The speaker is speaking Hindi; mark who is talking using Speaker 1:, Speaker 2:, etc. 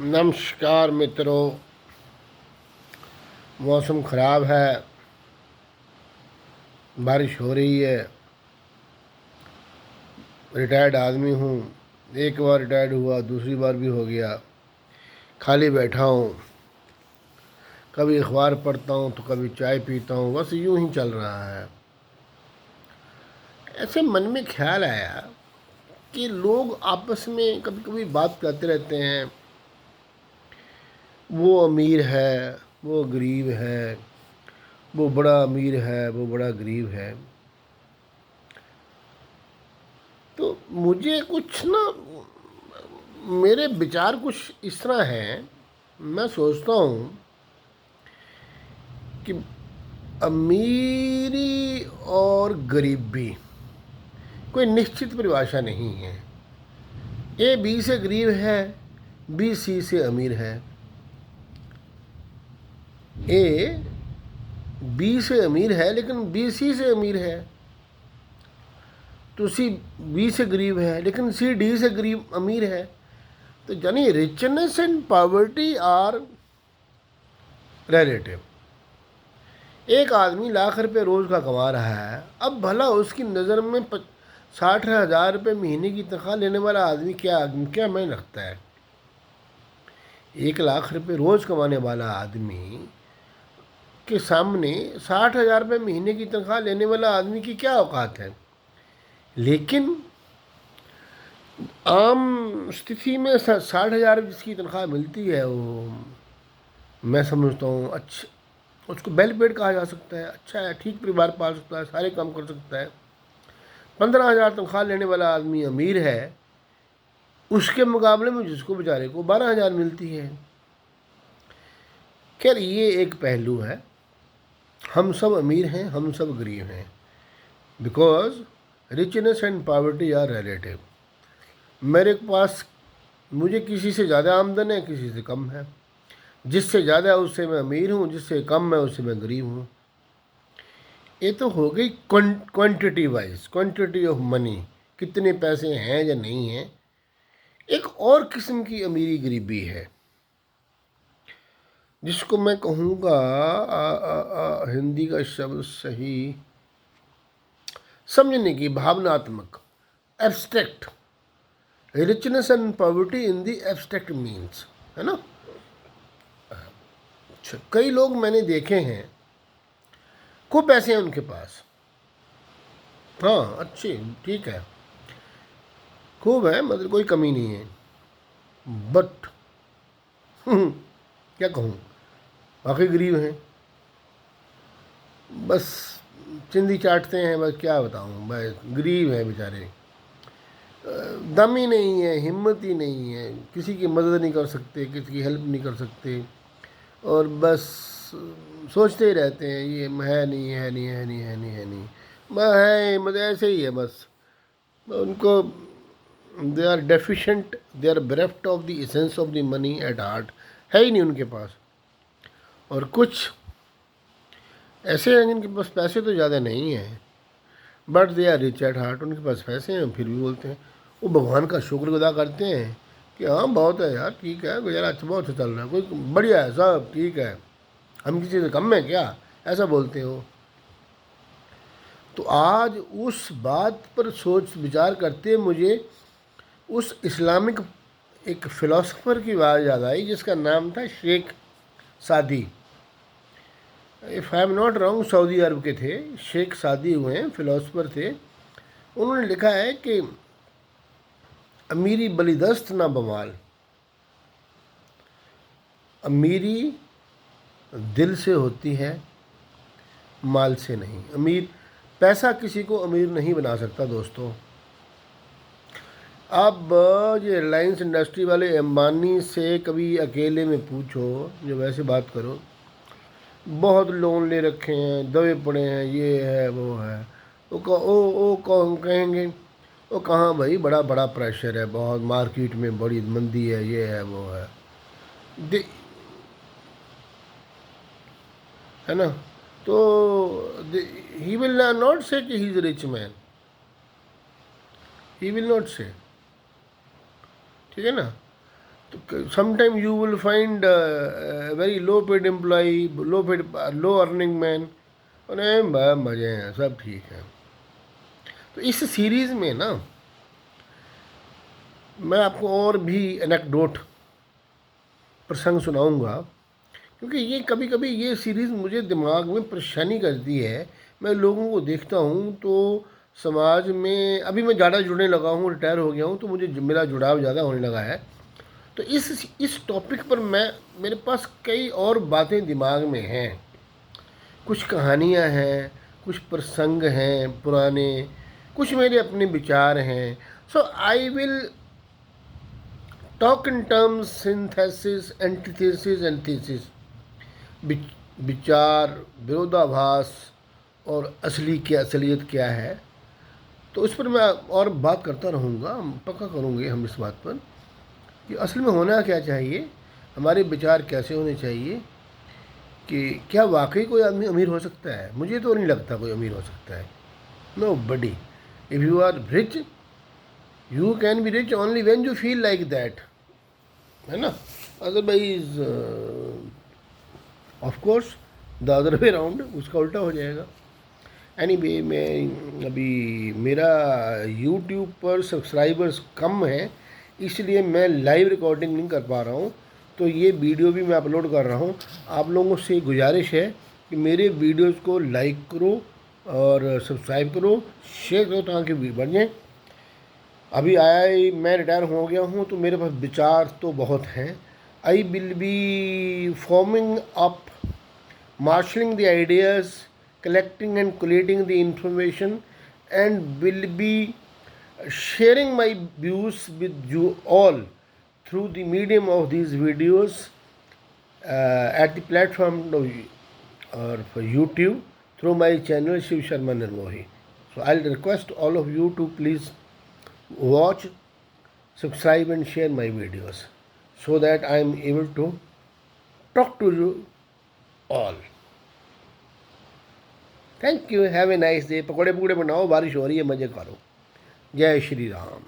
Speaker 1: नमस्कार मित्रों। मौसम ख़राब है, बारिश हो रही है। रिटायर्ड आदमी हूँ, एक बार रिटायर्ड हुआ, दूसरी बार भी हो गया। खाली बैठा हूँ, कभी अखबार पढ़ता हूँ तो कभी चाय पीता हूँ, बस यूँ ही चल रहा है। ऐसे मन में ख्याल आया कि लोग आपस में कभी कभी बात करते रहते हैं, वो अमीर है, वो गरीब है, वो बड़ा अमीर है, वो बड़ा गरीब है। तो मुझे कुछ ना, मेरे विचार कुछ इस तरह हैं। मैं सोचता हूँ कि अमीरी और गरीबी कोई निश्चित परिभाषा नहीं है। ए बी से गरीब है, बी सी से अमीर है। ए बी से अमीर है लेकिन बी सी से अमीर है, तो सी बी से गरीब है लेकिन सी डी से गरीब अमीर है। तो यानी richness and poverty are relative. एक आदमी लाख रुपए रोज़ का कमा रहा है, अब भला उसकी नज़र में 60,000 रुपये महीने की तनख्वाह लेने वाला आदमी क्या मैं रखता है। 1 लाख रुपये रोज़ कमाने वाला आदमी के सामने 60,000 रुपये महीने की तनख्वाह लेने वाला आदमी की क्या औकात है। लेकिन आम स्थिति में 60,000 जिसकी तनख्वाह मिलती है, वो मैं समझता हूँ अच्छा, उसको वेल पेड कहा जा सकता है, अच्छा है, ठीक परिवार पाल सकता है, सारे काम कर सकता है। 15,000 तनख्वाह लेने वाला आदमी अमीर है, उसके मुकाबले में जिसको बेचारे को 12,000 मिलती है। खैर, ये एक पहलू है। हम सब अमीर हैं, हम सब गरीब हैं, because richness and poverty are relative. मेरे पास मुझे किसी से ज़्यादा आमदन है, किसी से कम है। जिससे ज़्यादा है उससे मैं अमीर हूँ, जिससे कम है उससे मैं गरीब हूँ। ये तो हो गई quantity wise, quantity of money, कितने पैसे हैं या नहीं हैं। एक और किस्म की अमीरी गरीबी है जिसको मैं कहूँगा, हिंदी का शब्द सही समझने की, भावनात्मक, abstract. Richness and poverty in the abstract means, है ना। अच्छा, कई लोग मैंने देखे हैं, खूब पैसे हैं उनके पास, हाँ अच्छे, ठीक है, खूब है, मतलब कोई कमी नहीं है, बट क्या कहूँ, बाकी गरीब हैं, बस चिंदी चाटते हैं, बस क्या बताऊँ, बस गरीब हैं बेचारे। दम ही नहीं है, हिम्मत ही नहीं है, किसी की मदद नहीं कर सकते, किसी की हेल्प नहीं कर सकते, और बस सोचते ही रहते हैं ये है नहीं, है नहीं, है नहीं, है नहीं, है नहीं, बस है, मतलब ऐसे ही है बस। उनको, they are deficient, they are bereft of the essence of the money at heart, है ही नहीं उनके पास। और कुछ ऐसे हैं जिनके पास पैसे तो ज़्यादा नहीं हैं, but they are rich at heart. उनके पास पैसे हैं, फिर भी बोलते हैं, वो भगवान का शुक्र अदा करते हैं कि हाँ बहुत है यार, ठीक है, गुजारा अच्छा, बहुत अच्छा चल रहा है, कोई बढ़िया है, सब ठीक है, हम किसी से कम है क्या, ऐसा बोलते हो। तो आज उस बात पर सोच विचार करते मुझे उस इस्लामिक एक फ़िलासफ़र की बात याद आई जिसका नाम था Sheikh Saadi. If I am not wrong, Saudi Arabia के थे, शेख सादी हुए हैं, फ़िलासफ़र थे। उन्होंने लिखा है कि अमीरी बलिदस्त ना बमाल, अमीरी दिल से होती है, माल से नहीं। अमीर, पैसा किसी को अमीर नहीं बना सकता दोस्तों। अब ये रिलायंस इंडस्ट्री वाले अंबानी से कभी अकेले में पूछो, जो वैसे बात करो, बहुत लोन ले रखे हैं, दबे पड़े हैं, ये है वो है, वो कौन कहेंगे, वो कहाँ भाई, बड़ा बड़ा प्रेशर है, बहुत मार्केट में बड़ी मंदी है, ये है वो है, है ना। तो ही विल नॉट से कि he is rich man, he will not से, ठीक है ना। तो sometime you will find very low paid employee, low earning man, अरे मज़े हैं, सब ठीक है। तो इस सीरीज़ में ना मैं आपको और भी एनेक्डोट, प्रसंग सुनाऊंगा, क्योंकि ये कभी कभी ये सीरीज़ मुझे दिमाग में परेशानी करती है। मैं लोगों को देखता हूँ तो समाज में, अभी मैं ज़्यादा जुड़ने लगा हूँ, रिटायर हो गया हूँ, तो मुझे मेरा जुड़ाव ज़्यादा होने लगा है। तो इस टॉपिक पर मेरे पास कई और बातें दिमाग में हैं, कुछ कहानियाँ हैं, कुछ प्रसंग हैं पुराने, कुछ मेरे अपने विचार हैं। So I will talk in terms synthesis, antithesis and thesis, विचार, विरोधाभास और असली क्या, असलियत क्या है। तो उस पर मैं और बात करता रहूँगा, पक्का करूँगे हम इस बात पर कि असल में होना क्या चाहिए, हमारे विचार कैसे होने चाहिए, कि क्या वाकई कोई आदमी अमीर हो सकता है। मुझे तो नहीं लगता कोई अमीर हो सकता है। Nobody. If you are rich, you can be rich only when you feel like that, है ना। Otherwise of course the other way round, उसका उल्टा हो जाएगा। एनीवे, मैं अभी, मेरा यूट्यूब पर सब्सक्राइबर्स कम हैं, इसलिए मैं लाइव रिकॉर्डिंग नहीं कर पा रहा हूँ। तो ये वीडियो भी मैं अपलोड कर रहा हूँ। आप लोगों से गुजारिश है कि मेरे वीडियोज़ को लाइक करो और सब्सक्राइब करो, शेयर करो, ताकि बढ़ जाएँ। अभी मैं रिटायर हो गया हूँ, तो मेरे पास विचार तो बहुत हैं। I will be forming up, marshalling the ideas, collecting and collating the information, and will be sharing my views with you all through the medium of these videos at the platform of, or for YouTube, through my channel Shiv Sharma Nirmohi. So I'll request all of you to please watch, subscribe and share my videos so that I am able to talk to you all. Thank you, have a nice day. पकौड़े पकौड़े बनाओ, बारिश हो रही है, मज़े करो। जय श्री राम।